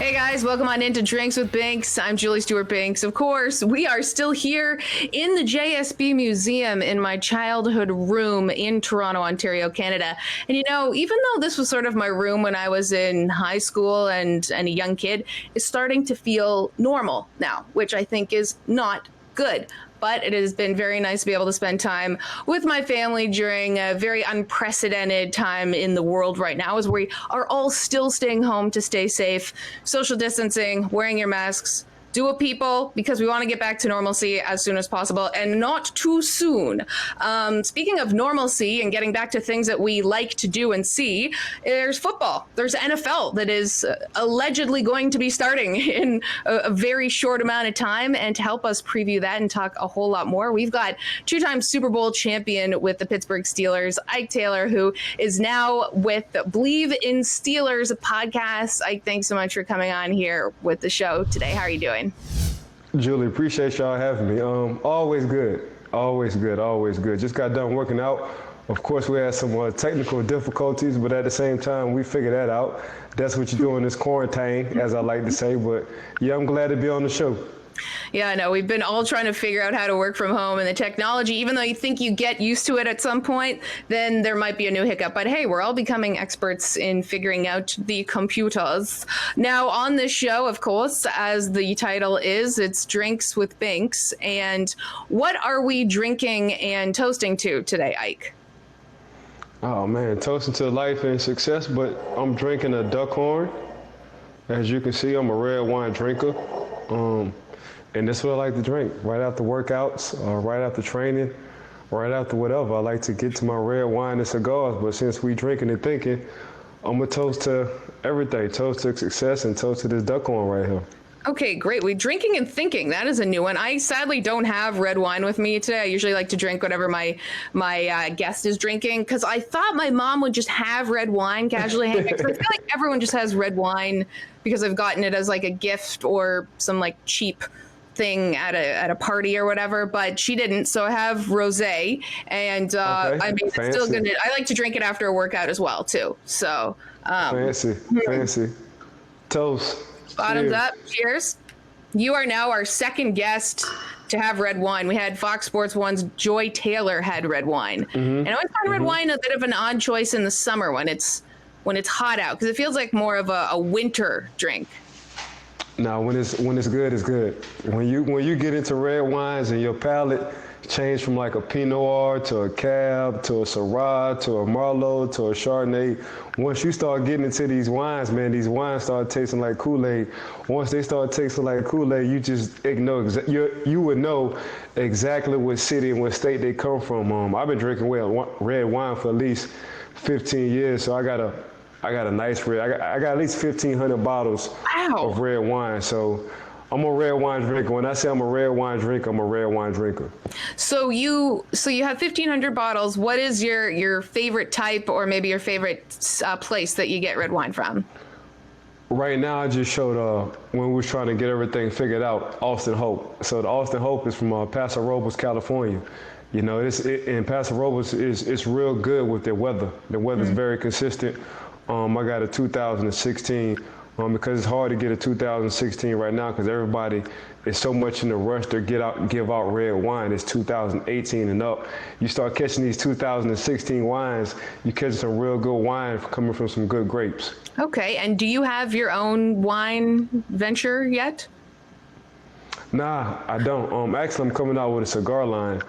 Hey guys, welcome on into Drinks with Binks. I'm Julie Stewart-Binks. Of course, we are still here in the JSB Museum in my childhood room in Toronto, Ontario, Canada. And you know, even though this was sort of my room when I was in high school and a young kid, it's starting to feel normal now, which I think is not good. But it has been very nice to be able to spend time with my family during a very unprecedented time in the world right now, as we are all still staying home to stay safe, social distancing, wearing your masks. Do it, people, because we want to get back to normalcy as soon as possible and not too soon. Speaking of normalcy and getting back to things that we like to do and see, there's football. There's NFL that is allegedly going to be starting in a very short amount of time. And to help us preview that and talk a whole lot more, we've got two-time Super Bowl champion with the Pittsburgh Steelers, Ike Taylor, who is now with Believe in Steelers podcast. Ike, thanks so much for coming on here with the show today. How are you doing? Julie, appreciate y'all having me. Always good. Just got done working out. Of course, we had some technical difficulties, but at the same time, we figured that out. That's what you do in this quarantine, as I like to say. But yeah, I'm glad to be on the show. Yeah, I know. We've been all trying to figure out how to work from home, and the technology, even though you think you get used to it at some point, then there might be a new hiccup. But hey, we're all becoming experts in figuring out the computers. Now, on this show, of course, as the title is, it's Drinks with Binks. And what are we drinking and toasting to today, Ike? Oh man, toasting to life and success, but I'm drinking a Duckhorn. As you can see, I'm a red wine drinker. And that's what I like to drink right after workouts, right after training, right after whatever. I like to get to my red wine and cigars, but since we drinking and thinking, I'm gonna toast to everything, toast to success and toast to this Duckhorn right here. Okay, great. We drinking and thinking. That is a new one. I sadly don't have red wine with me today. I usually like to drink whatever my guest is drinking, because I thought my mom would just have red wine casually hanging. I feel like everyone just has red wine because I've gotten it as like a gift or some like cheap thing at a party or whatever, but she didn't, so I have rosé, and okay. I mean, it's still good. I like to drink it after a workout as well too. So fancy toast. Bottoms up. Cheers. You are now our second guest to have red wine. We had Fox Sports 1's Joy Taylor had red wine, and I always find red wine a bit of an odd choice in the summer when it's hot out, because it feels like more of a winter drink. No, when it's good, it's good. When you get into red wines and your palate change from like a Pinot Noir to a Cab to a Syrah to a Merlot to a Chardonnay, once you start getting into these wines, man, these wines start tasting like Kool-Aid. Once they start tasting like Kool-Aid, you just ignore. You would know exactly what city and what state they come from. I've been drinking red wine for at least 15 years, so I got a nice red. I got at least 1,500 bottles of red wine. So I'm a red wine drinker. When I say I'm a red wine drinker, I'm a red wine drinker. So you have 1,500 bottles. What is your favorite type, or maybe your favorite place that you get red wine from? Right now, I just showed when we were trying to get everything figured out, Austin Hope. So the Austin Hope is from Paso Robles, California. You know, and Paso Robles it's real good with their weather. The weather's very consistent. I got a 2016 because it's hard to get a 2016 right now because everybody is so much in a rush to give out red wine. It's 2018 and up. You start catching these 2016 wines, you catch some real good wine coming from some good grapes. Okay, and do you have your own wine venture yet? Nah, I don't. Actually, I'm coming out with a cigar line,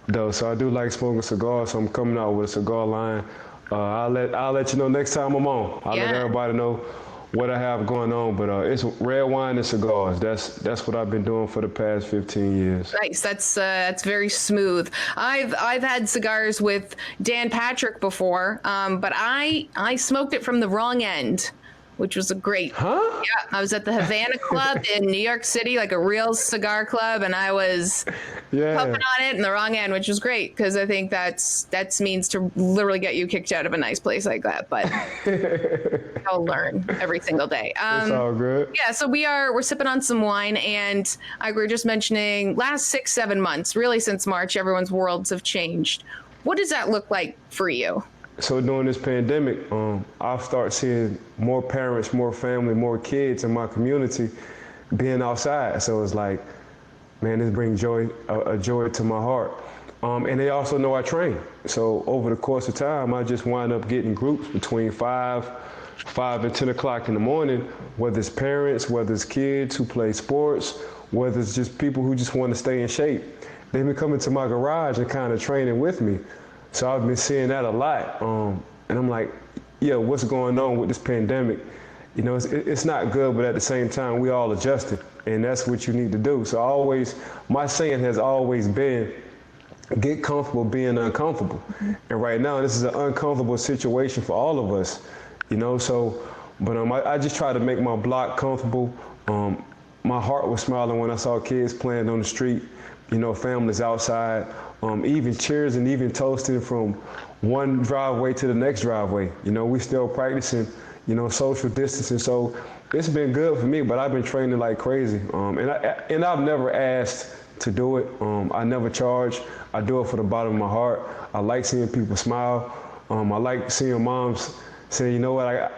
though. So I do like smoking cigars, so I'm coming out with a cigar line. I'll let you know next time I'm on. I'll let everybody know what I have going on, but it's red wine and cigars. That's what I've been doing for the past 15 years. Nice. That's very smooth. I've had cigars with Dan Patrick before, but I smoked it from the wrong end, which was a great. Huh? Yeah, I was at the Havana Club in New York City, like a real cigar club, and I was puffing on it in the wrong end, which was great because I think that means to literally get you kicked out of a nice place like that. But I'll learn every single day. It's all good. Yeah, so we're sipping on some wine, and we were just mentioning last 6-7 months, really since March, everyone's worlds have changed. What does that look like for you? So during this pandemic, I've started seeing more parents, more family, more kids in my community being outside. So it's like, man, this brings a joy to my heart. And they also know I train. So over the course of time, I just wind up getting groups between 5 and 10 o'clock in the morning, whether it's parents, whether it's kids who play sports, whether it's just people who just want to stay in shape. They've been coming to my garage and kind of training with me. So I've been seeing that a lot. And I'm like, yeah, what's going on with this pandemic? You know, it's not good, but at the same time, we all adjusted, and that's what you need to do. So my saying has always been, get comfortable being uncomfortable. And right now, this is an uncomfortable situation for all of us, you know, but I just try to make my block comfortable. My heart was smiling when I saw kids playing on the street, you know, families outside, even cheers and even toasting from one driveway to the next driveway. You know, we still practicing, you know, social distancing. So it's been good for me, but I've been training like crazy. And I've never asked to do it. I never charge. I do it for the bottom of my heart. I like seeing people smile. I like seeing moms say, you know what, I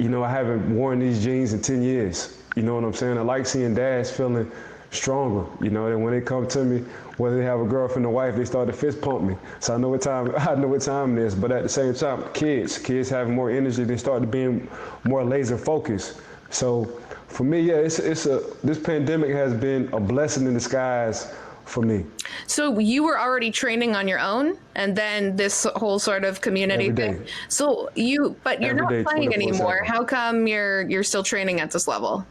haven't worn these jeans in 10 years. You know what I'm saying? I like seeing dads feeling stronger, you know, and when they come to me, whether they have a girlfriend or wife, they start to fist pump me. So I know what time it is, but at the same time, kids having more energy, they start being more laser focused. So for me, yeah, this pandemic has been a blessing in disguise for me. So you were already training on your own, and then this whole sort of community thing. So you're not playing anymore. How come you're still training at this level?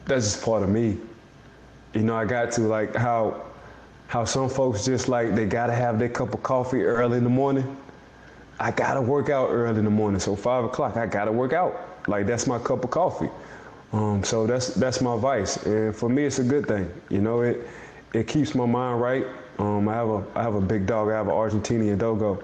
That's just part of me. You know, I got to, like how some folks just like, they gotta have their cup of coffee early in the morning. I gotta work out early in the morning. So 5 o'clock, I gotta work out. Like, that's my cup of coffee. So that's my vice. And for me, it's a good thing. You know, it keeps my mind right. I have a big dog. I have an Argentinian dogo.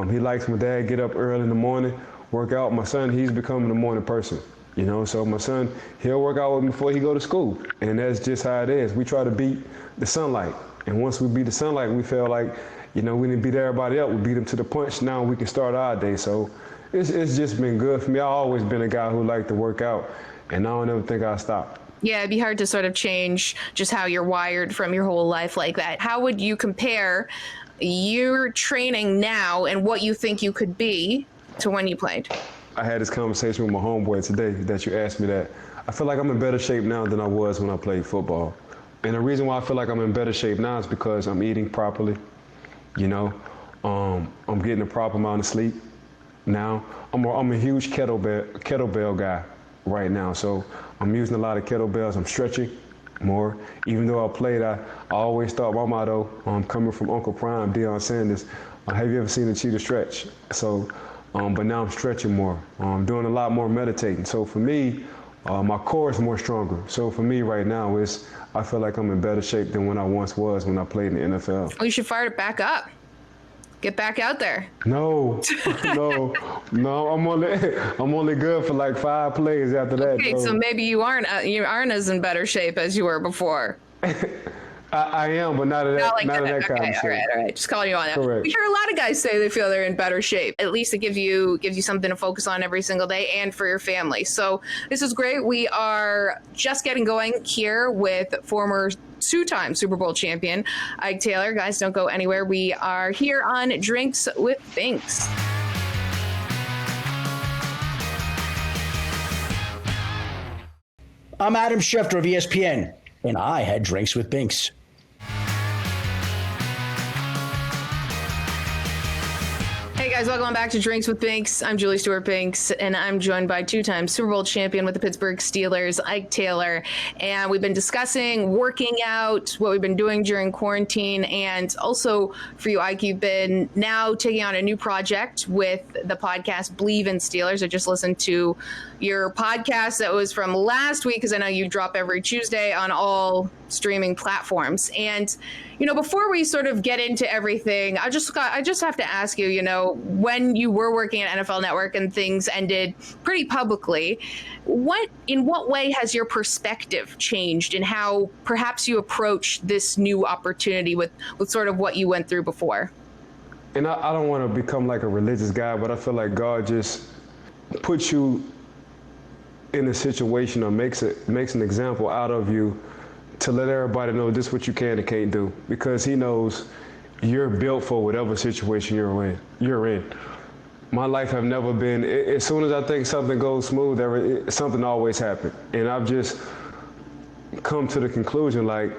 He likes my dad get up early in the morning, work out. My son, he's becoming a morning person. You know, so my son, he'll work out with me before he go to school. And that's just how it is. We try to beat the sunlight. And once we beat the sunlight, we feel like, you know, we didn't beat everybody up. We beat them to the punch. Now we can start our day. So it's just been good for me. I've always been a guy who liked to work out, and I don't ever think I'll stop. Yeah, it'd be hard to sort of change just how you're wired from your whole life like that. How would you compare your training now and what you think you could be to when you played? I had this conversation with my homeboy today that you asked me that. I feel like I'm in better shape now than I was when I played football. And the reason why I feel like I'm in better shape now is because I'm eating properly. You know, I'm getting a proper amount of sleep now. I'm a huge kettlebell guy right now. So I'm using a lot of kettlebells. I'm stretching more. Even though I played, I always thought my motto, coming from Uncle Prime, Deion Sanders, have you ever seen a cheetah stretch? So, but now I'm stretching more. I'm doing a lot more meditating. So for me, my core is more stronger. So for me right now, I feel like I'm in better shape than when I once was when I played in the NFL. Well, you should fire it back up. Get back out there. No, I'm only good for like 5 plays after that. Okay, so maybe you aren't as in better shape as you were before. I am, but not at that kind of shape. All right. Just calling you on that. Correct. We hear a lot of guys say they feel they're in better shape. At least it gives you something to focus on every single day and for your family. So this is great. We are just getting going here with former 2-time Super Bowl champion Ike Taylor. Guys, don't go anywhere. We are here on Drinks with Binks. I'm Adam Schefter of ESPN, and I had Drinks with Binks. Hey guys, welcome back to Drinks with Binks. I'm Julie Stewart-Binks, and I'm joined by 2-time Super Bowl champion with the Pittsburgh Steelers, Ike Taylor. And we've been discussing working out, what we've been doing during quarantine, and also for you, Ike, you've been now taking on a new project with the podcast Believe in Steelers. I just listened to your podcast that was from last week, because I know you drop every Tuesday on all streaming platforms. And, you know, before we sort of get into everything, I just have to ask you, you know, when you were working at NFL Network and things ended pretty publicly, in what way has your perspective changed in how perhaps you approach this new opportunity with sort of what you went through before? and I don't want to become like a religious guy, but I feel like God just puts you in a situation or makes an example out of you to let everybody know this is what you can and can't do, because he knows you're built for whatever situation you're in. My life have never been, as soon as I think something goes smooth, something always happens. And I've just come to the conclusion like,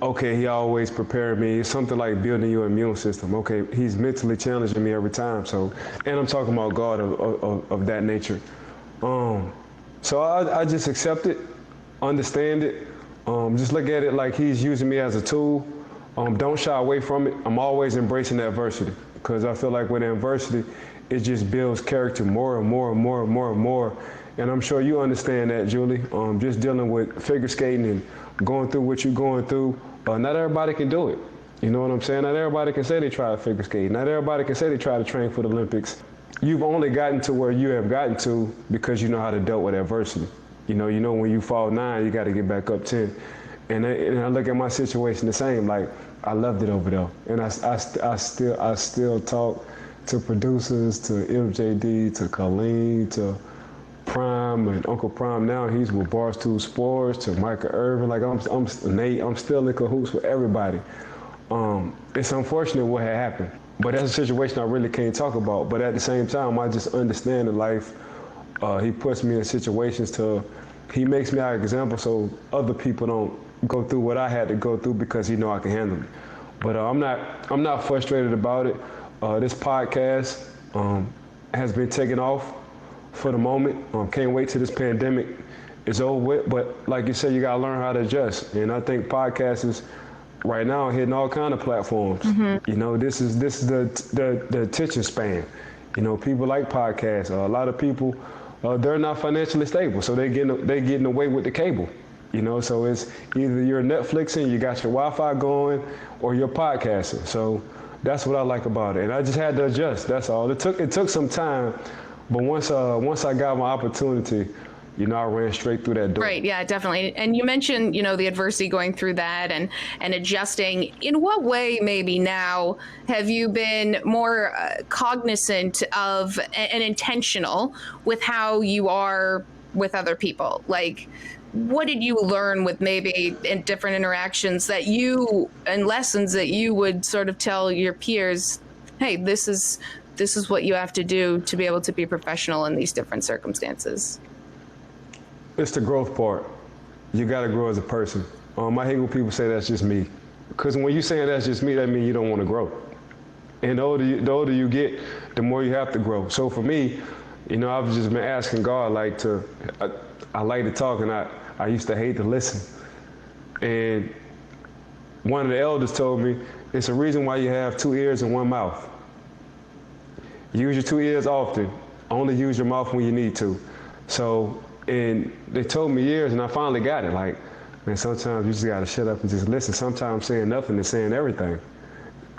okay, he always prepared me. It's something like building your immune system. Okay, he's mentally challenging me every time. So, and I'm talking about God of that nature. So I just accept it, understand it, just look at it like he's using me as a tool. Don't shy away from it. I'm always embracing the adversity, because I feel like with adversity, it just builds character more and more and more and more and more. And I'm sure you understand that, Julie. Just dealing with figure skating and going through what you're going through, not everybody can do it. You know what I'm saying? Not everybody can say they try to figure skate. Not everybody can say they try to train for the Olympics. You've only gotten to where you have gotten to because you know how to deal with adversity. You know when you fall 9, you got to get back up 10. And I look at my situation the same. Like, I loved it over there, and I still talk to producers, to MJD, to Colleen, to Prime and Uncle Prime. Now he's with Barstool Sports, to Micah Irvin. Like I'm Nate. I'm still in cahoots with everybody. It's unfortunate what had happened, but that's a situation I really can't talk about. But at the same time, I just understand that life. He puts me in situations he makes me an example so other people don't go through what I had to go through, because he know I can handle it. But I'm not frustrated about it. This podcast has been taken off for the moment. Can't wait till this pandemic is over with. But like you said, you gotta learn how to adjust. And I think podcasts is right now hitting all kind of platforms. Mm-hmm. You know, this is the attention span. You know, people like podcasts. A lot of people, they're not financially stable, so they're getting away with the cable. You know, so it's either you're Netflixing, you got your Wi-Fi going, or you're podcasting. So that's what I like about it. And I just had to adjust. That's all. It took some time, but once I got my opportunity, you know, I ran straight through that door. Right. Yeah, definitely. And you mentioned, you know, the adversity going through that and adjusting. In what way, maybe now, have you been more cognizant of and intentional with how you are with other people? Like, what did you learn with maybe in different interactions and lessons that you would sort of tell your peers, hey, this is what you have to do to be able to be professional in these different circumstances? It's the growth part. You got to grow as a person. I hate when people say that's just me, because when you say that's just me, that means you don't want to grow. And the older you get, the more you have to grow. So for me, you know, I've just been asking God, like, I like to talk, and I used to hate to listen. And one of the elders told me, it's a reason why you have 2 ears and 1 mouth. Use your 2 ears often. Only use your mouth when you need to. So, and they told me years, and I finally got it. Like, man, sometimes you just got to shut up and just listen. Sometimes saying nothing is saying everything.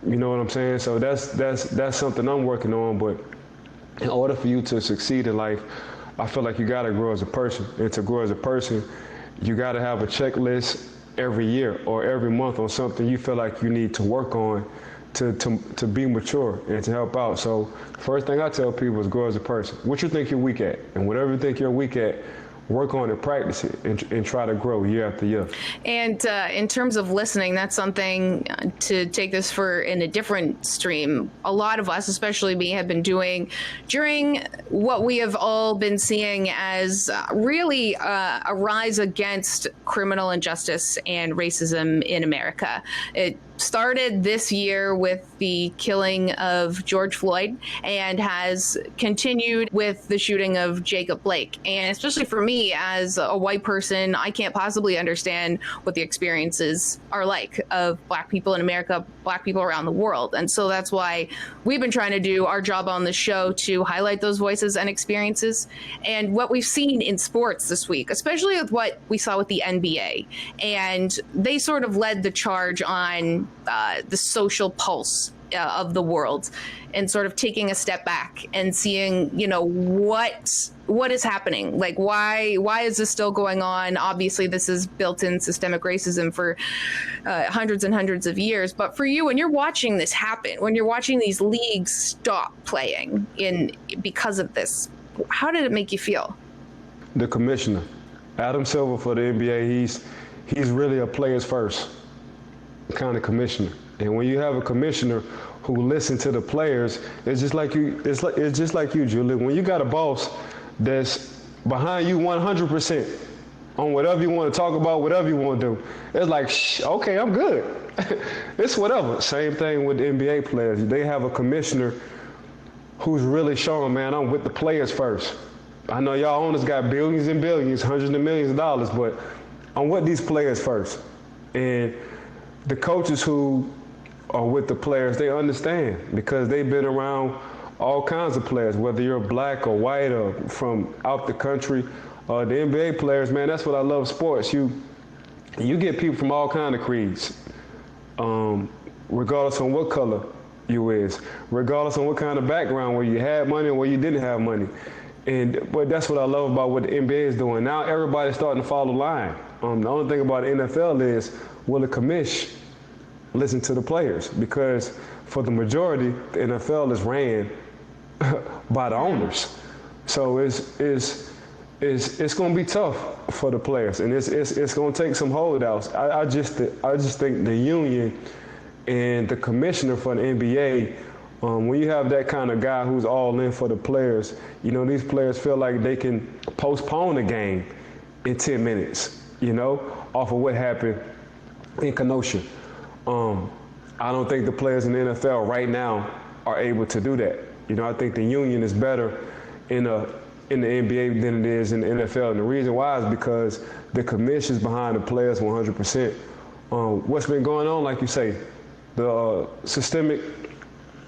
You know what I'm saying? So that's something I'm working on. But in order for you to succeed in life, I feel like you got to grow as a person. And to grow as a person, you got to have a checklist every year or every month on something you feel like you need to work on to be mature and to help out. So first thing I tell people is grow as a person. What you think you're weak at, and whatever you think you're weak at, work on it, practice it, and try to grow year after year. And in terms of listening, that's something to take this for in a different stream. A lot of us, especially me, have been doing during what we have all been seeing as really a rise against criminal injustice and racism in America. It started this year with the killing of George Floyd and has continued with the shooting of Jacob Blake. And especially for me as a white person, I can't possibly understand what the experiences are like of Black people in America, Black people around the world. And so that's why we've been trying to do our job on the show to highlight those voices and experiences. And what we've seen in sports this week, especially with what we saw with the NBA, and they sort of led the charge on the social pulse of the world, and sort of taking a step back and seeing, what is happening. Like, why is this still going on? Obviously, this is built-in systemic racism for hundreds and hundreds of years. But for you, when you're watching this happen, when you're watching these leagues stop playing because of this, how did it make you feel? The commissioner, Adam Silver for the NBA, he's really a players first kind of commissioner. And when you have a commissioner who listens to the players, it's just like you, Julie. When you got a boss that's behind you 100% on whatever you want to talk about, whatever you want to do, it's like, okay, I'm good. It's whatever. Same thing with the NBA players. They have a commissioner who's really showing, man, I'm with the players first. I know y'all owners got billions and billions, hundreds of millions of dollars, but I'm with these players first. And the coaches who are with the players, they understand because they've been around all kinds of players, whether you're black or white or from out the country. The NBA players, man, that's what I love sports. You get people from all kinds of creeds, regardless on what color you is, regardless on what kind of background, where you had money or where you didn't have money. But that's what I love about what the NBA is doing. Now everybody's starting to follow the line. The only thing about the NFL is, will the commish listen to the players? Because for the majority, the NFL is ran by the owners. So it's going to be tough for the players, and it's going to take some holdouts. I just think the union and the commissioner for the NBA, when you have that kind of guy who's all in for the players, these players feel like they can postpone the game in 10 minutes, off of what happened in Kenosha. I don't think the players in the NFL right now are able to do that. I think the union is better in the NBA than it is in the NFL. And the reason why is because the commission is behind the players 100%. What's been going on, like you say, the systemic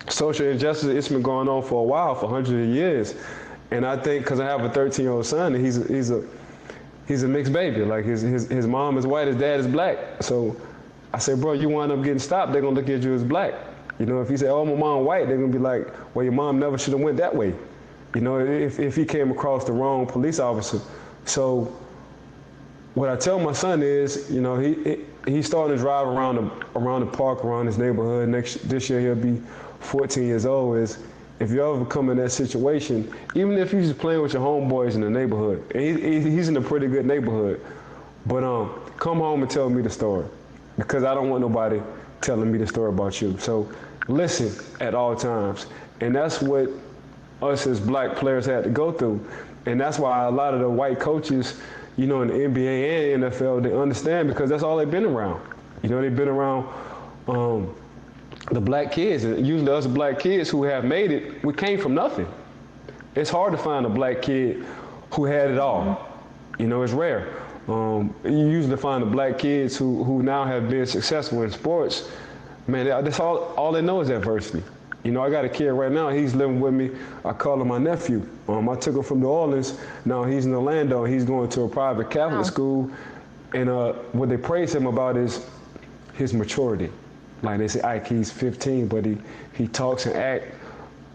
social injustice, it's been going on for a while, for hundreds of years. And I think because I have a 13-year-old son, and he's a mixed baby. Like his mom is white, his dad is black. So I say, bro, you wind up getting stopped, they're gonna look at you as black. If you say, oh, my mom white, they're gonna be like, well, your mom never should have went that way. If he came across the wrong police officer. So what I tell my son is, he's starting to drive around the park, around his neighborhood. This year he'll be 14 years old. Is if you ever come in that situation, even if you're just playing with your homeboys in the neighborhood, and he's in a pretty good neighborhood, but come home and tell me the story, because I don't want nobody telling me the story about you. So listen at all times, and that's what us as black players had to go through. And that's why a lot of the white coaches, in the NBA and NFL, they understand, because that's all they've been around. They've been around the black kids. And usually us black kids who have made it, we came from nothing. It's hard to find a black kid who had it all. It's rare. You usually find the black kids who now have been successful in sports. Man, that's all they know is adversity. I got a kid right now, he's living with me. I call him my nephew. I took him from New Orleans. Now he's in Orlando. He's going to a private Catholic school. And what they praise him about is his maturity. Like they say, Ike, he's 15, but he talks and acts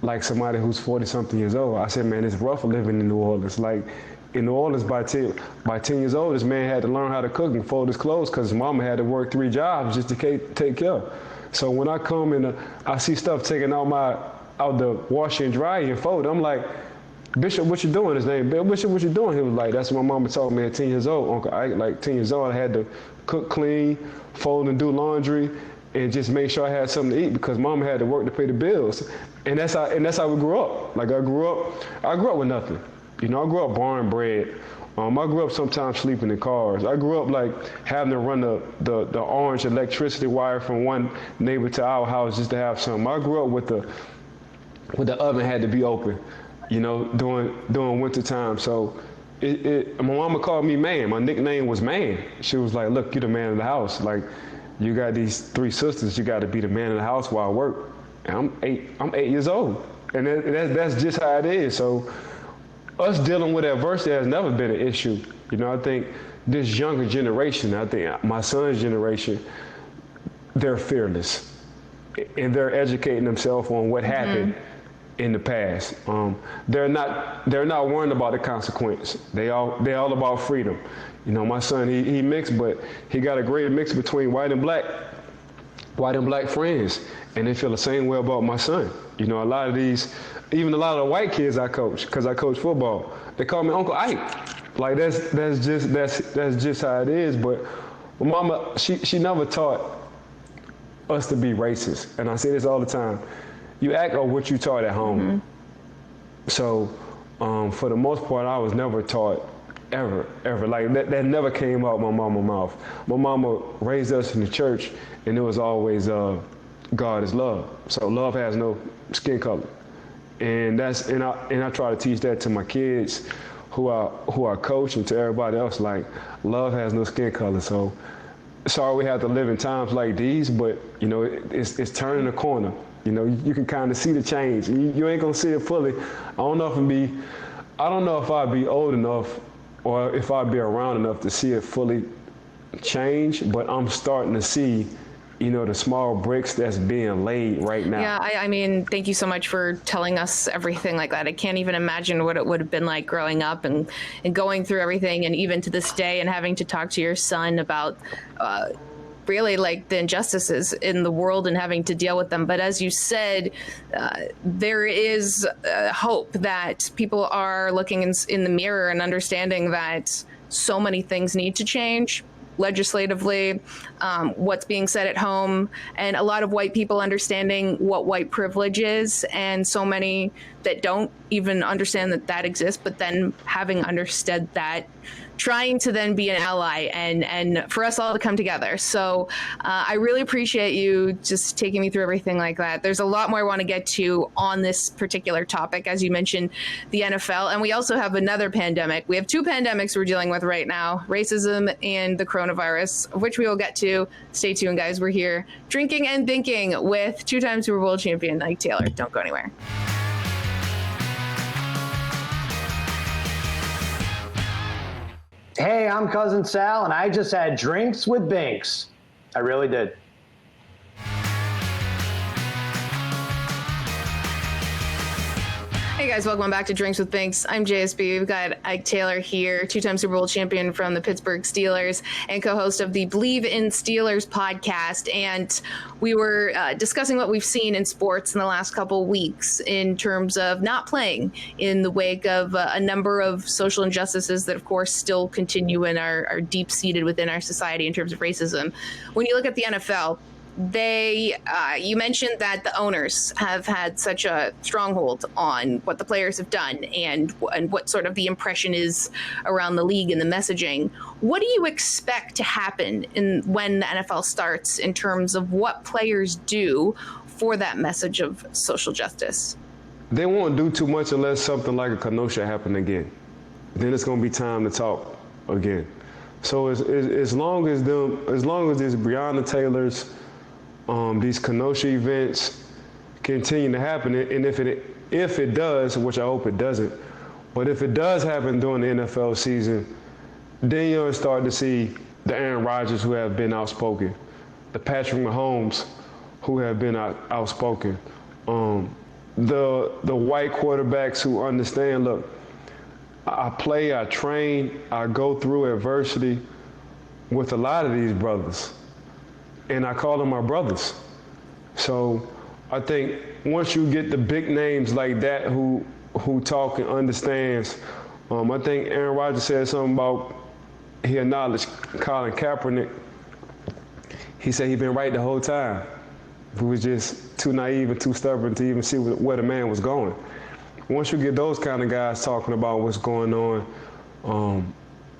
like somebody who's 40-something years old. I said, man, it's rough living in New Orleans. Like in New Orleans, by 10 years old, this man had to learn how to cook and fold his clothes because his mama had to work 3 jobs just to take care. So when I come and I see stuff taken out the washer and dryer and fold, I'm like, Bishop, what you doing? His name, Bishop, what you doing? He was like, that's what my mama taught me at 10 years old. Uncle Ike, like 10 years old, I had to cook, clean, fold and do laundry, and just make sure I had something to eat because mama had to work to pay the bills. And that's how we grew up. Like I grew up with nothing. I grew up barn bred. I grew up sometimes sleeping in cars. I grew up like having to run the orange electricity wire from one neighbor to our house just to have something. I grew up with the oven had to be open, during winter time. So my mama called me man. My nickname was man. She was like, look, you the man of the house. Like you got these 3 sisters, you got to be the man of the house while I work. And I'm 8 years old, and that's just how it is. So us dealing with adversity has never been an issue. I think this younger generation, I think my son's generation, they're fearless. and they're educating themselves on what happened in the past. They're not worrying about the consequence. They're all about freedom. You know, my son, he mixed, but he got a great mix between white and black friends, and they feel the same way about my son. You know, a lot of the white kids I coach, because I coach football, they call me Uncle Ike. Like that's just how it is. But my mama, she never taught us to be racist, and I say this all the time. You act on what you taught at home. So for the most part, I was never taught ever. Like that never came out my mama's mouth. My mama raised us in the church, and it was always God is love. So love has no skin color, and I try to teach that to my kids, who I coach, and to everybody else. Like, love has no skin color. So sorry we have to live in times like these, but you know it's turning a corner. You know, you can kind of see the change. You ain't gonna see it fully. I don't know if I'd be old enough or if I'd be around enough to see it fully change, but I'm starting to see, you know, the small bricks that's being laid right now. Yeah, I mean, thank you so much for telling us everything like that. I can't even imagine what it would have been like growing up and going through everything, and even to this day, and having to talk to your son about really like the injustices in the world and having to deal with them. But as you said, there is hope that people are looking in the mirror and understanding that so many things need to change legislatively, what's being said at home, and a lot of white people understanding what white privilege is, and so many that don't even understand that exists, but then having understood that, trying to then be an ally and for us all to come together. So I really appreciate you just taking me through everything like that. There's a lot more I want to get to on this particular topic, as you mentioned, the NFL. And we also have another pandemic. We have two pandemics we're dealing with right now, racism and the coronavirus, which we will get to. Stay tuned, guys. We're here drinking and thinking with two-time Super Bowl champion Ike Taylor. Don't go anywhere. Hey, I'm Cousin Sal, and I just had drinks with Binks. I really did. Hey guys, welcome back to Drinks with Binks. I'm JSB. We've got Ike Taylor here, two-time Super Bowl champion from the Pittsburgh Steelers and co-host of the Believe in Steelers podcast. And we were discussing what we've seen in sports in the last couple weeks in terms of not playing in the wake of a number of social injustices that, of course, still continue and are deep-seated within our society in terms of racism. When you look at the NFL, you mentioned that the owners have had such a stronghold on what the players have done and what sort of the impression is around the league and the messaging. What do you expect to happen when the NFL starts in terms of what players do for that message of social justice? They won't do too much unless something like a Kenosha happen again. Then it's going to be time to talk again. So as long as these Breonna Taylors, these Kenosha events continue to happen, and if it does, which I hope it doesn't, but if it does happen during the NFL season, then you'll start to see the Aaron Rodgers who have been outspoken, the Patrick Mahomes who have been outspoken, the white quarterbacks who understand, look, I play, I train, I go through adversity with a lot of these brothers. And I call them my brothers. So I think once you get the big names like that who talk and understands, I think Aaron Rodgers said something about he acknowledged Colin Kaepernick. He said he'd been right the whole time. He was just too naive and too stubborn to even see where the man was going. Once you get those kind of guys talking about what's going on,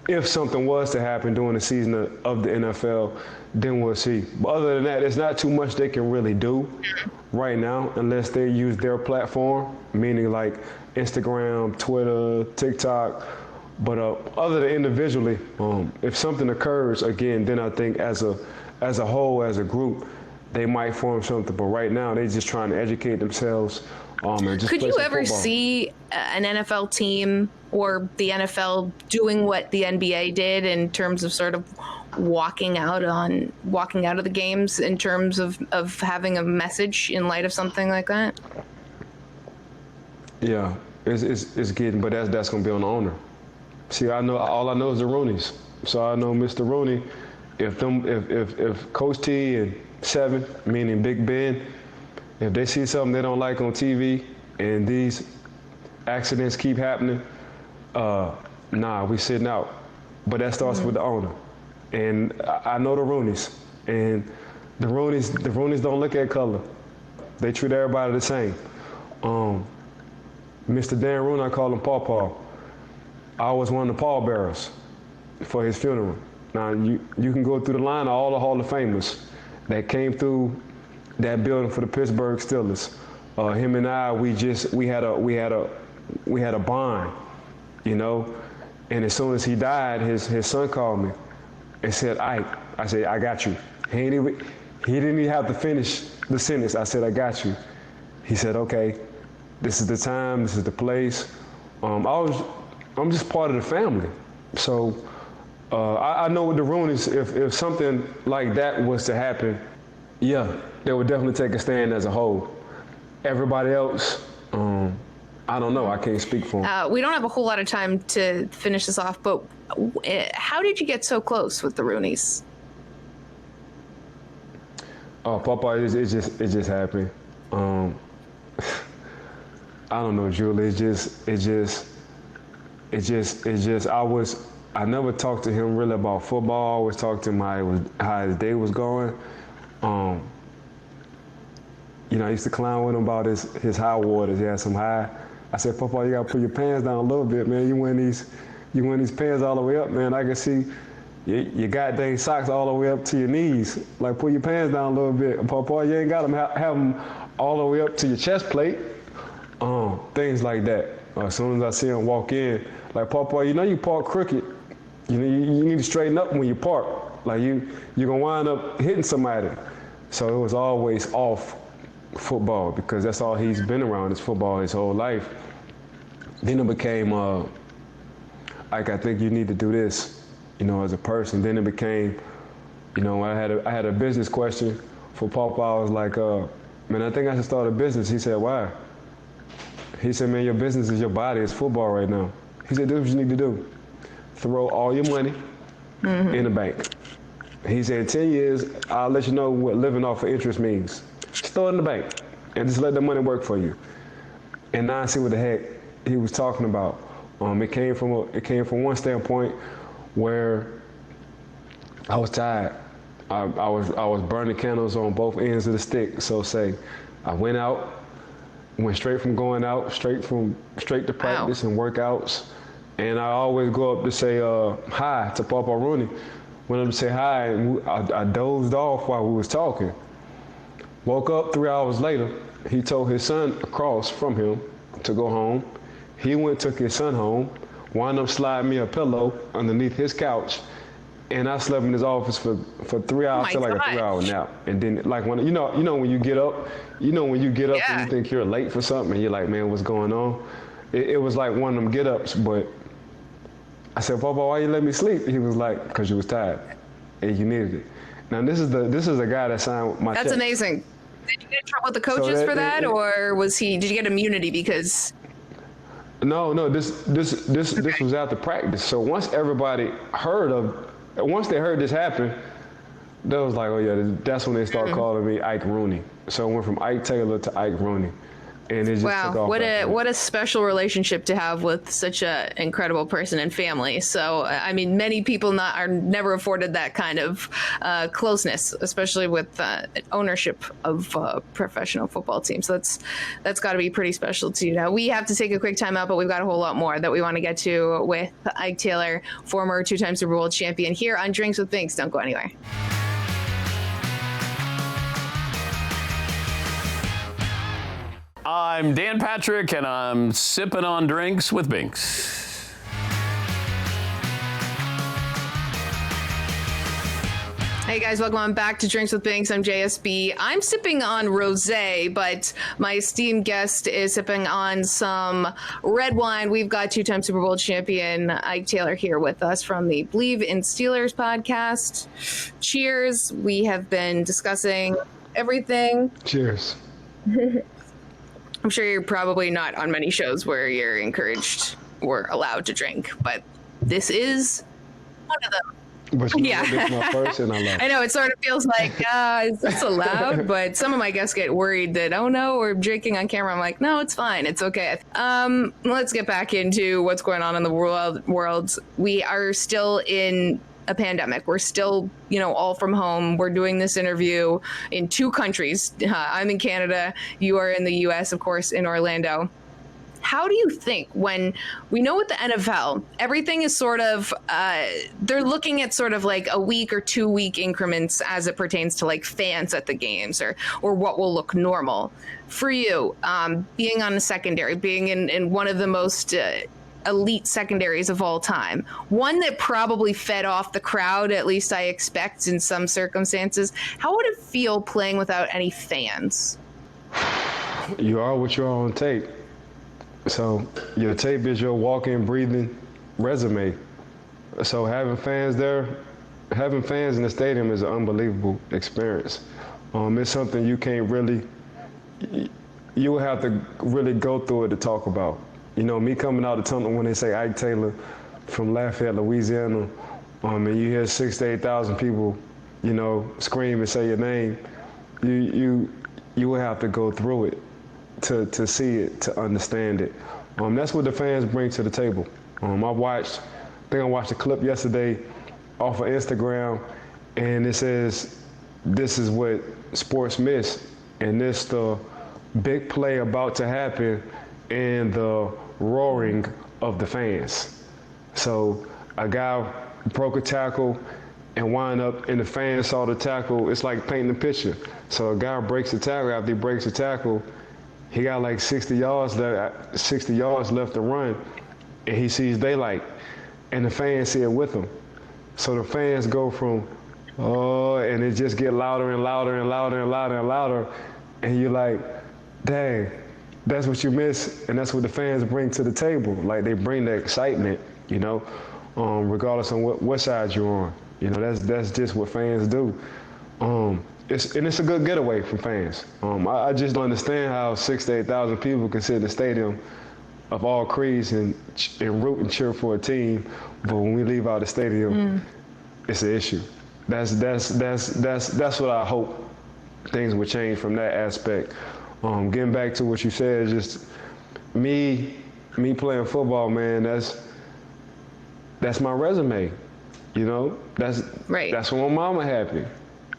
if something was to happen during the season of the NFL, then we'll see. But other than that, there's not too much they can really do right now unless they use their platform, meaning like Instagram, Twitter, TikTok. But other than individually, if something occurs again, then I think as a whole, as a group, they might form something. But right now, they're just trying to educate themselves. And just Could play you some ever football. see an NFL team or the NFL doing what the NBA did in terms of sort of walking out of the games in terms of having a message in light of something like that? Yeah, it's getting, but that's gonna be on the owner. See, all I know is the Rooneys. So I know Mr. Rooney. If Coach T and Seven, meaning Big Ben, if they see something they don't like on TV and these accidents keep happening, we sitting out. But that starts with the owner. And I know the Rooneys. And the Rooneys don't look at color. They treat everybody the same. Mr. Dan Rooney, I call him Paw Paw. I was one of the pallbearers for his funeral. Now you can go through the line of all the Hall of Famers that came through that building for the Pittsburgh Steelers. Him and I, we had a bond, you know. And as soon as he died, his son called me and said, "Ike," I said, "I got you." He didn't even have to finish the sentence. I said, "I got you." He said, "Okay, this is the time, this is the place." I'm just part of the family. So I know with the Rooneys, if something like that was to happen, yeah, they would definitely take a stand as a whole. Everybody else, I don't know. I can't speak for them. We don't have a whole lot of time to finish this off, but how did you get so close with the Rooneys? Oh, Papa, it just happened. I don't know, Julie. I never talked to him really about football. I always talked to him how his day was going. I used to clown with him about his high waters. He had some high. I said, "Papa, you gotta put your pants down a little bit, man. You wearing these pants all the way up, man. I can see your goddamn socks all the way up to your knees. Like, pull your pants down a little bit. Papa, you ain't got them have them all the way up to your chest plate." Things like that. As soon as I see him walk in, like, "Papa, you park crooked. You need to straighten up when you park. Like, you're gonna wind up hitting somebody." So it was always off football because that's all he's been around is football his whole life. Then it became, like, I think you need to do this, as a person. Then it became, I had a business question for Papa. I was like, "Man, I think I should start a business." He said, "Why?" He said, "Man, your business is your body. It's football right now." He said, "This is what you need to do. Throw all your money in the bank." He said, "In 10 years, I'll let you know what living off of interest means. Just throw it in the bank and just let the money work for you." And now I see what the heck he was talking about. It came from one standpoint where I was tired. I was burning candles on both ends of the stick. So say, I went straight from going out, straight to practice and workouts. And I always go up to say hi to Papa Rooney. Went up to say hi, and I dozed off while we was talking. Woke up 3 hours later. He told his son across from him to go home. He took his son home, wound up sliding me a pillow underneath his couch, and I slept in his office for 3 hours, till like a 3-hour nap. And then, like, when when you get up, and you think you're late for something, and you're like, "Man, what's going on?" It was like one of them get-ups, but I said, "Papa, why you let me sleep?" He was like, "Because you was tired and you needed it." Now this is the guy that signed my check. That's amazing. Did you get in trouble with the coaches for that, or did you get immunity because? No, this was after practice. So once they heard this happen, they was like, "Oh yeah," that's when they start calling me Ike Rooney. So it went from Ike Taylor to Ike Rooney. And it just took off. What a special relationship to have with such an incredible person and family. So, I mean, many people are never afforded that kind of closeness, especially with ownership of professional football teams. So that's got to be pretty special to you. Now, we have to take a quick time out, but we've got a whole lot more that we want to get to with Ike Taylor, former 2-time Super Bowl champion, here on Drinks with Binks. Don't go anywhere. I'm Dan Patrick, and I'm sipping on Drinks with Binks. Hey guys, welcome back to Drinks with Binks. I'm JSB. I'm sipping on rosé, but my esteemed guest is sipping on some red wine. We've got two-time Super Bowl champion Ike Taylor here with us from the Believe in Steelers podcast. Cheers. We have been discussing everything. Cheers. I'm sure you're probably not on many shows where you're encouraged or allowed to drink, but this is one of them. But you know, this is my first, and I love it. I know, it sort of feels like, it's allowed, but some of my guests get worried that, oh no, we're drinking on camera. I'm like, no, it's fine. It's okay. Let's get back into what's going on in the world. We are still in a pandemic. We're still, all from home. We're doing this interview in two countries. I'm in Canada. You are in the US, of course, in Orlando. How do you think, when we know with the NFL, everything is sort of, they're looking at sort of like a week or 2 week increments as it pertains to like fans at the games or what will look normal. For you, being on a secondary, being in one of the most elite secondaries of all time, one that probably fed off the crowd, at least I expect in some circumstances, how would it feel playing without any fans? You are what you are on tape. So your tape is your walking, breathing resume. So having fans there, having fans in the stadium is an unbelievable experience. It's something you can't really, you will have to really go through it to talk about. Me coming out of the tunnel when they say Ike Taylor from Lafayette, Louisiana, and you hear 6,000 to 8,000 people, scream and say your name, you will have to go through it to see it, to understand it. That's what the fans bring to the table. I think I watched a clip yesterday off of Instagram, and it says, this is what sports miss, and this the big play about to happen and the roaring of the fans. So a guy broke a tackle and wind up, and the fans saw the tackle. It's like painting a picture. So a guy breaks the tackle. After he breaks the tackle, he got like 60 yards left to run, and he sees daylight, and the fans see it with him. So the fans go from, oh, and it just get louder and louder and louder and louder and louder, and you're like, dang, that's what you miss, and that's what the fans bring to the table. Like, they bring the excitement, regardless of what side you're on. That's just what fans do. It's a good getaway from fans. I just don't understand how 6,000 to 8,000 people can sit in the stadium of all creeds and root and cheer for a team, but when we leave out the stadium, it's an issue. That's what I hope things would change from that aspect. Getting back to what you said, just me playing football, man. That's my resume. That's when my mama happy.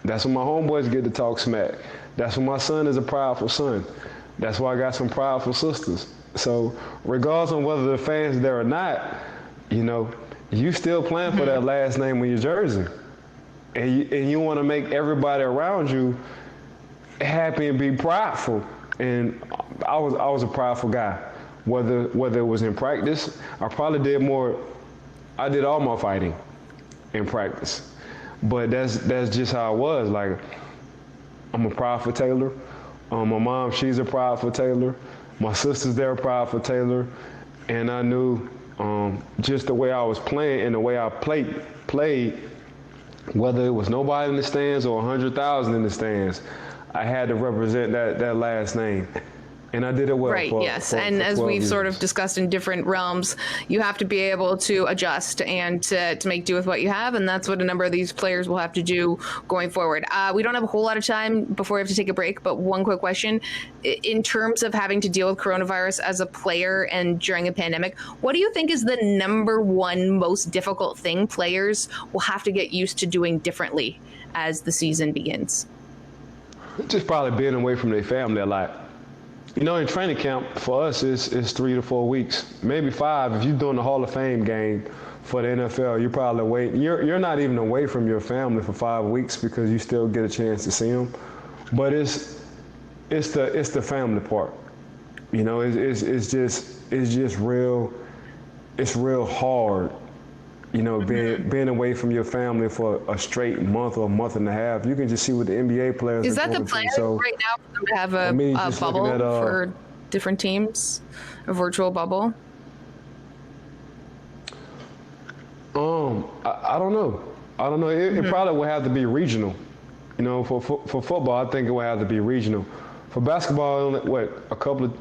That's when my homeboys get to talk smack. That's when my son is a prideful son. That's why I got some prideful sisters. So regardless of whether the fans there or not, you still playing for that last name on your jersey. And you want to make everybody around you happy and be prideful. And I was a prideful guy. Whether it was in practice, I did all my fighting in practice. But that's just how it was. Like, I'm a prideful Taylor. My mom, she's a prideful Taylor. My sister's there, prideful Taylor. And I knew just the way I was playing and the way I played, whether it was nobody in the stands or 100,000 in the stands, I had to represent that last name. And I did it well. Right, yes. And as we've sort of discussed in different realms, you have to be able to adjust and to make do with what you have. And that's what a number of these players will have to do going forward. We don't have a whole lot of time before we have to take a break, but one quick question. In terms of having to deal with coronavirus as a player and during a pandemic, what do you think is the number one most difficult thing players will have to get used to doing differently as the season begins? Just probably being away from their family a lot. In training camp, for us, it's 3 to 4 weeks, maybe 5. If you're doing the Hall of Fame game for the NFL, you're probably away. You're not even away from your family for 5 weeks because you still get a chance to see them. But it's the family part. It's just real. It's real hard You know, being away from your family for a straight month or a month and a half, you can just see what the NBA players Is are that the going plan through. So, right now for them to have I mean, a just bubble looking at, for different teams, a virtual bubble? I don't know. I don't know. It probably would have to be regional. You know, for football, I think it would have to be regional. For basketball,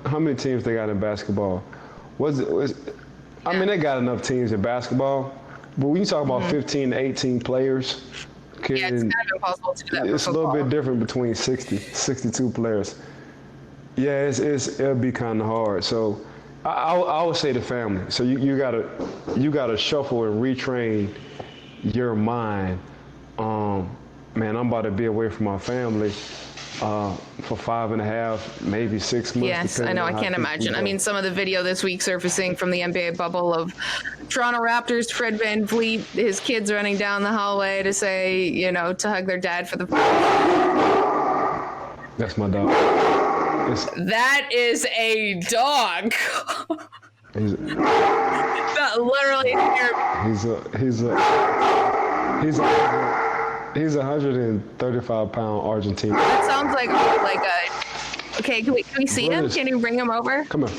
how many teams they got in basketball? I mean, they got enough teams in basketball, but when you talk about 15 to 18 players, Yeah, it's kind of impossible to do that. it's a little bit different between 62 players. Yeah, it'll be kind of hard. So I would say the family. So you gotta shuffle and retrain your mind. Man, I'm about to be away from my family for 5.5, maybe 6 months. Yes, I know. I can't imagine. I mean, some of the video this week surfacing from the NBA bubble of Toronto Raptors, Fred VanVleet, his kids running down the hallway to say, to hug their dad for the. That's my dog. That is a dog. That literally he's a 135-pound Argentine. That sounds like a. Okay, can we see him? Can you bring him over? Come on.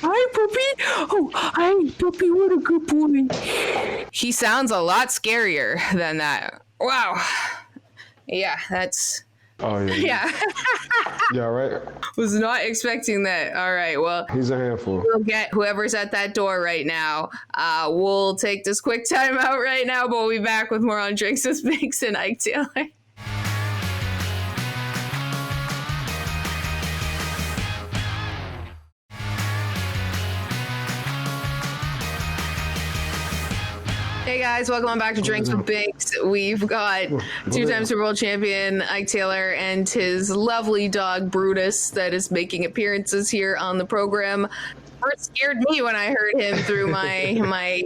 Hi, puppy. Oh, hi, puppy. What a good boy. He sounds a lot scarier than that. Wow. Yeah, that's. Oh yeah. Yeah. Yeah, right. Was not expecting that. All right, well. He's a handful. We'll get whoever's at that door right now. We'll take this quick time out right now, but we'll be back with more on Drinks with Binks and Ike Taylor. Hey guys, welcome on back to Drinks with Binks. We've got two-time Super Bowl champion Ike Taylor and his lovely dog Brutus that is making appearances here on the program. First scared me when I heard him through my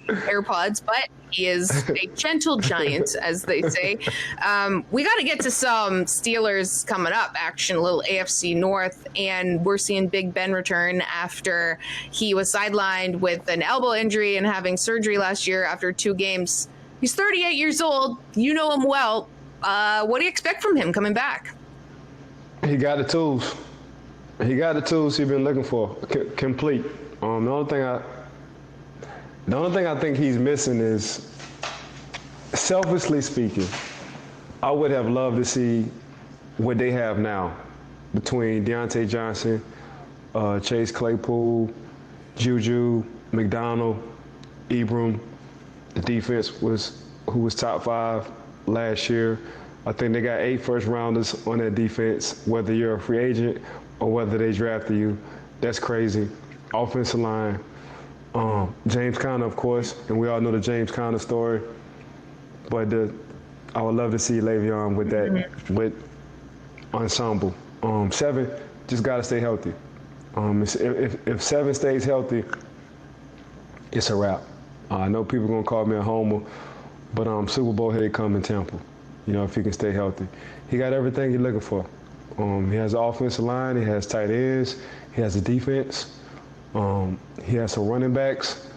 AirPods, but he is a gentle giant, as they say. We got to get to some Steelers coming up action, a little AFC North, and we're seeing Big Ben return after he was sidelined with an elbow injury and having surgery last year after 2 games. He's 38 years old. You know him well. What do you expect from him coming back? He got the tools. He got the tools he's been looking for. Complete. The only thing I think he's missing is, selfishly speaking, I would have loved to see what they have now between Deontay Johnson, Chase Claypool, Juju, McDonald, Ibram. The defense who was top 5 last year. I think they got 8 first-rounders on that defense, whether you're a free agent or whether they drafted you. That's crazy. Offensive line. James Conner, of course, and we all know the James Conner story. But I would love to see Le'Veon with that, with ensemble. 7 just got to stay healthy. If 7 stays healthy, it's a wrap. I know people are going to call me a homer, but Super Bowl head come in Tampa. If he can stay healthy. He got everything you're looking for. He has the offensive line, he has tight ends, he has the defense, he has some running backs.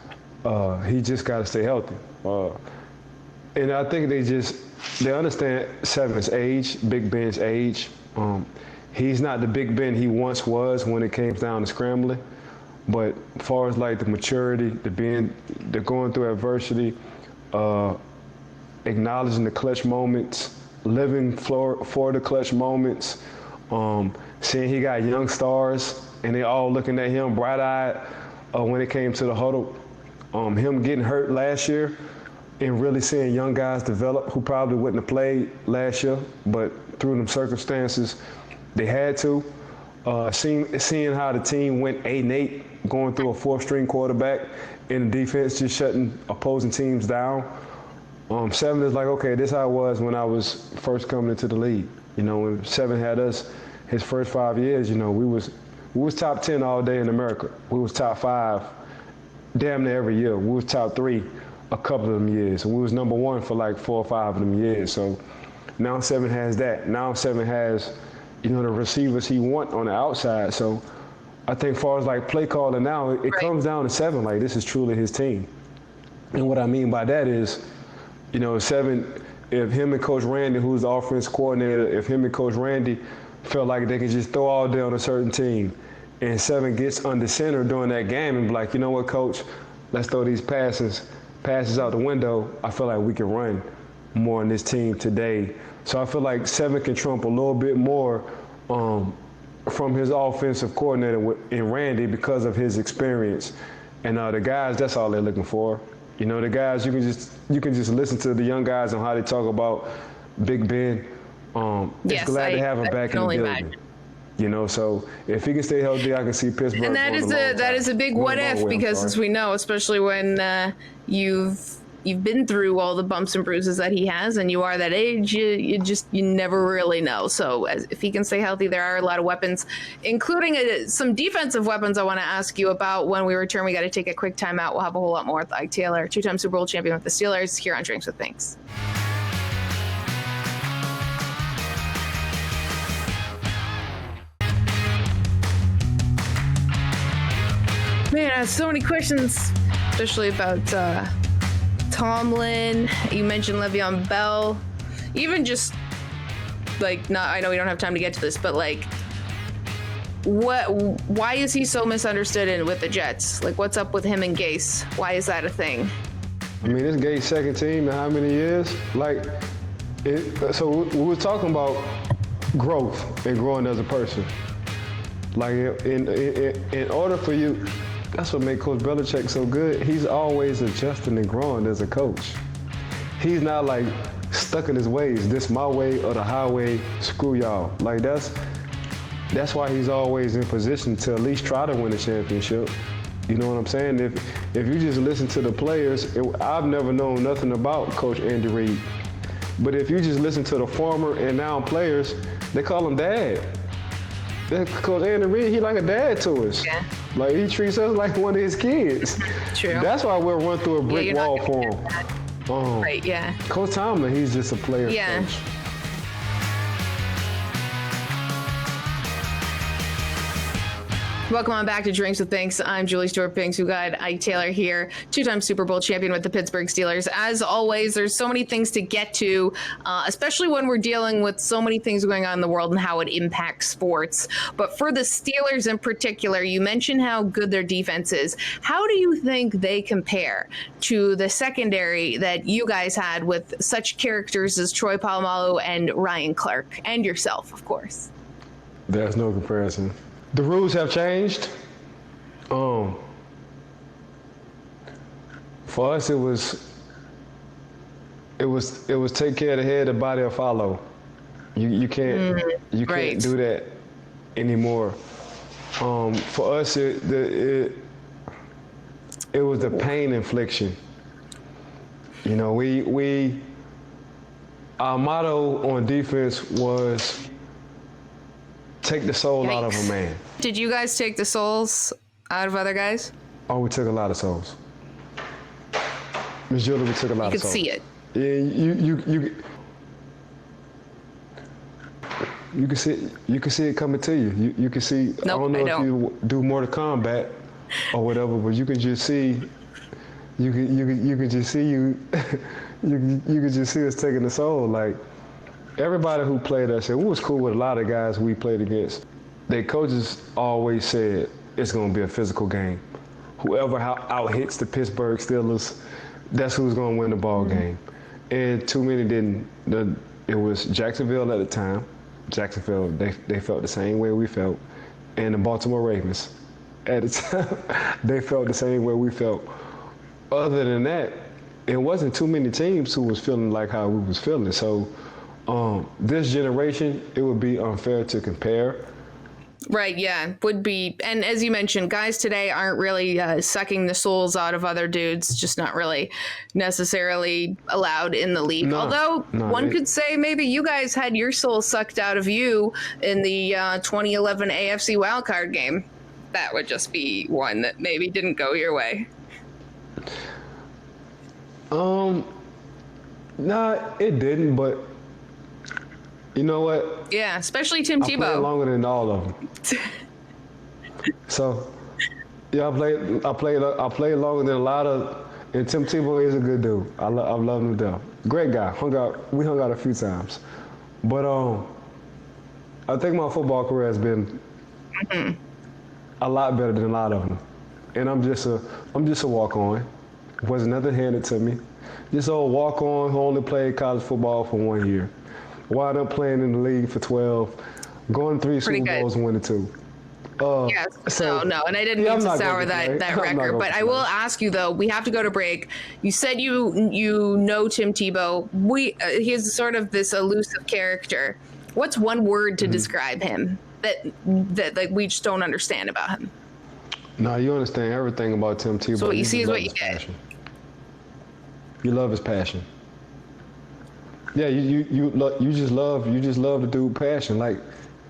He just got to stay healthy. And I think they understand 7's age, Big Ben's age. He's not the Big Ben he once was when it came down to scrambling. But as far as like the maturity, the going through adversity, acknowledging the clutch moments, living for the clutch moments, seeing he got young stars and they all looking at him bright-eyed when it came to the huddle. Him getting hurt last year and really seeing young guys develop who probably wouldn't have played last year, but through them circumstances, they had to. Seeing how the team went 8-8, going through a 4th-string quarterback and the defense just shutting opposing teams down. 7 is like, okay, this is how it was when I was first coming into the league. When 7 had us, his first 5 years, we was top 10 all day in America. We was top 5 damn near every year. We was top 3 a couple of them years. And we was number 1 for like 4 or 5 of them years. So now 7 has that. Now 7 has, the receivers he want on the outside. So I think as far as like play calling now, it comes down to 7. Like, this is truly his team. And what I mean by that is, you know, if him and Coach Randy, who's the offense coordinator, if him and Coach Randy felt like they could just throw all day on a certain team, and 7 gets under center during that game and be like, you know what, Coach, let's throw these passes out the window, I feel like we can run more on this team today. So I feel like 7 can trump a little bit more from his offensive coordinator in Randy because of his experience. And the guys, that's all they're looking for. You know, the guys, you can just listen to the young guys on how they talk about Big Ben. Just glad to have him back in the building. Imagine. You know, so if he can stay healthy, I can see Pittsburgh. And that is a big what if, because as we know, especially when you've been through all the bumps and bruises that he has, and you are that age, you never really know. So if he can stay healthy, there are a lot of weapons, including some defensive weapons I want to ask you about. When we return, we got to take a quick timeout. We'll have a whole lot more with Ike Taylor, 2-time Super Bowl champion with the Steelers, here on Drinks with Binks. Man, I have so many questions, especially about Tomlin. You mentioned Le'Veon Bell. Even just like, I know we don't have time to get to this, but like, why is he so misunderstood with the Jets? Like, what's up with him and Gase? Why is that a thing? I mean, it's Gase's second team in how many years? Like, so we were talking about growth and growing as a person. Like, in order for you, that's what makes Coach Belichick so good. He's always adjusting and growing as a coach. He's not like stuck in his ways, this my way or the highway, screw y'all. Like that's why he's always in position to at least try to win a championship. You know what I'm saying? If you just listen to the players, I've never known nothing about Coach Andy Reid. But if you just listen to the former and now players, they call him dad. Coach Andy Reid, he like a dad to us. Yeah. Like he treats us like one of his kids. True. That's why we'll run through a brick wall for him. Right, yeah. Coach Tomlin, he's just a player coach. Welcome on back to Drinks with Binks. I'm Julie Stewart-Binks. We got Ike Taylor here, 2-time Super Bowl champion with the Pittsburgh Steelers. As always, there's so many things to get to, especially when we're dealing with so many things going on in the world and how it impacts sports. But for the Steelers in particular, you mentioned how good their defense is. How do you think they compare to the secondary that you guys had with such characters as Troy Polamalu and Ryan Clark, and yourself, of course? There's no comparison. The rules have changed. For us, it was take care of the head, the body will follow. You can't do that anymore. For us, it was the pain infliction. You know, our motto on defense was take the soul out of a man. Did you guys take the souls out of other guys? Oh, we took a lot of souls. Miss Julie, we took a lot of souls. You could see it. Yeah, you can see it coming to you. You can see. Nope, I don't know if you do Mortal Kombat or whatever, but you can just see. You can just see you. you can just see us taking the soul. Like everybody who played us, and we was cool with a lot of guys we played against. Their coaches always said it's going to be a physical game. Whoever out-hits the Pittsburgh Steelers, that's who's going to win the ball game. And too many didn't. It was Jacksonville at the time. Jacksonville, they felt the same way we felt. And the Baltimore Ravens, at the time, they felt the same way we felt. Other than that, it wasn't too many teams who was feeling like how we was feeling. So this generation, it would be unfair to compare. Right, yeah, would be. And as you mentioned, guys today aren't really sucking the souls out of other dudes, just not really necessarily allowed in the league. Although one could say maybe you guys had your soul sucked out of you in the 2011 AFC wildcard game. That would just be one that maybe didn't go your way. No, it didn't, but you know what? Yeah, especially Tim Tebow. I played longer than all of them. So, yeah, I played longer than a lot of, And Tim Tebow is a good dude. I've loved him to death. Great guy. We hung out a few times. But I think my football career has been a lot better than a lot of them. And I'm just a walk-on. Wasn't nothing handed to me. Just old walk-on who only played college football for 1 year. Wound up playing in the league for 12, going 3 Pretty Super good. Bowls and winning 2. Yes. No, and I didn't Yeah, mean I'm to not sour gonna complain. that I'm not record, gonna but I will ask you though. We have to go to break. You said you know Tim Tebow. He's sort of this elusive character. What's one word to describe him that like we just don't understand about him? No, you understand everything about Tim Tebow. So what you just see is love what you his get. passion. You love his passion. Yeah, you just love the dude passion. Like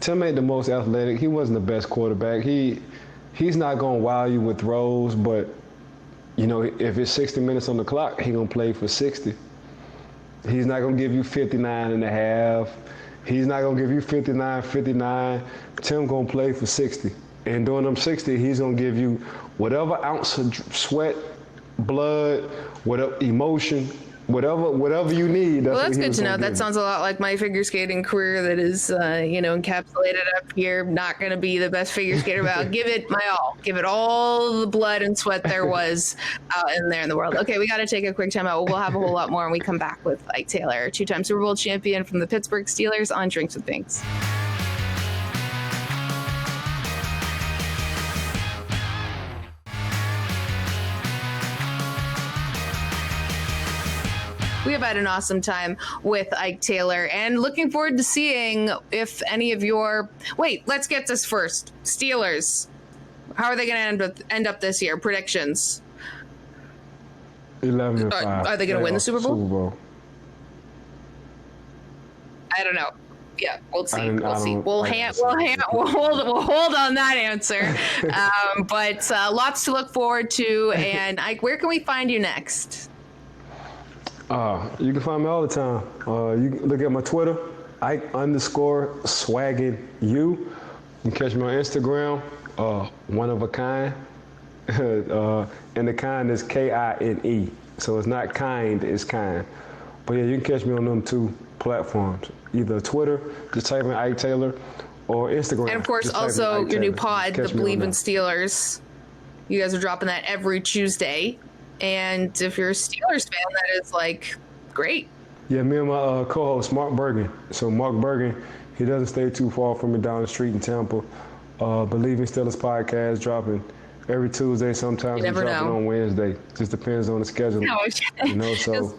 Tim ain't the most athletic. He wasn't the best quarterback. He's not gonna wow you with throws, but you know, if it's 60 minutes on the clock, he gonna play for 60. He's not gonna give you 59 and a half. He's not gonna give you 59. Tim gonna play for 60. And during them 60, he's gonna give you whatever ounce of sweat, blood, whatever emotion, whatever you need. Well, that's what he good was to know. gonna That give sounds a lot like my figure skating career that is, encapsulated up here. Not going to be the best figure skater, but I'll give it my all. Give it all the blood and sweat there was out in there in the world. Okay, we got to take a quick time out. We'll have a whole lot more when we come back with Ike Taylor, 2-time Super Bowl champion from the Pittsburgh Steelers on Drinks with Binks. We have had an awesome time with Ike Taylor and looking forward to seeing if any of your... Wait, let's get this first. Steelers. How are they going to end up this year? Predictions. 11-5. Are they going to win the Super Bowl? Super Bowl. I don't know. Yeah, we'll see. I See. don't- We'll I hold on that answer. But lots to look forward to. And Ike, where can we find you next? You can find me all the time. You can look at my Twitter, Ike_swaggin'you. You can catch me on Instagram, one of a kind. And the kind is KINE. So it's not kind, it's kind. But yeah, you can catch me on them 2 platforms. Either Twitter, just type in Ike Taylor, or Instagram. And of course, just type in also Ike your new Taylor. pod, Catch The me on Believe in that. Steelers. You guys are dropping that every Tuesday. And if you're a Steelers fan, that is like great. Yeah, me and my co-host, Mark Bergen. So Mark Bergen, he doesn't stay too far from me down the street in Tampa. Believe in Steelers podcast dropping every Tuesday. Sometimes You we never dropping know. on Wednesday. Just depends on the schedule. No, You know, so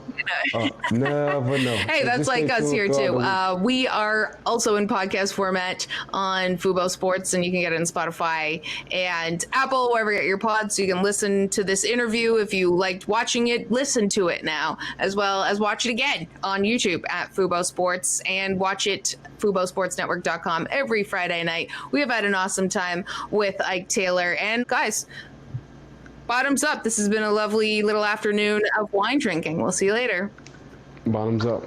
never know. Hey, So that's just like stay us tuned here throughout too. the week. We are also in podcast format on Fubo Sports, and you can get it on Spotify and Apple, wherever you get your pods. So you can listen to this interview if you liked watching it. Listen to it now, as well as watch it again on YouTube at Fubo Sports, and watch it fubosportsnetwork.com every Friday night. We have had an awesome time with Ike Taylor, and guys, bottoms up. This has been a lovely little afternoon of wine drinking. We'll see you later. Bottoms up.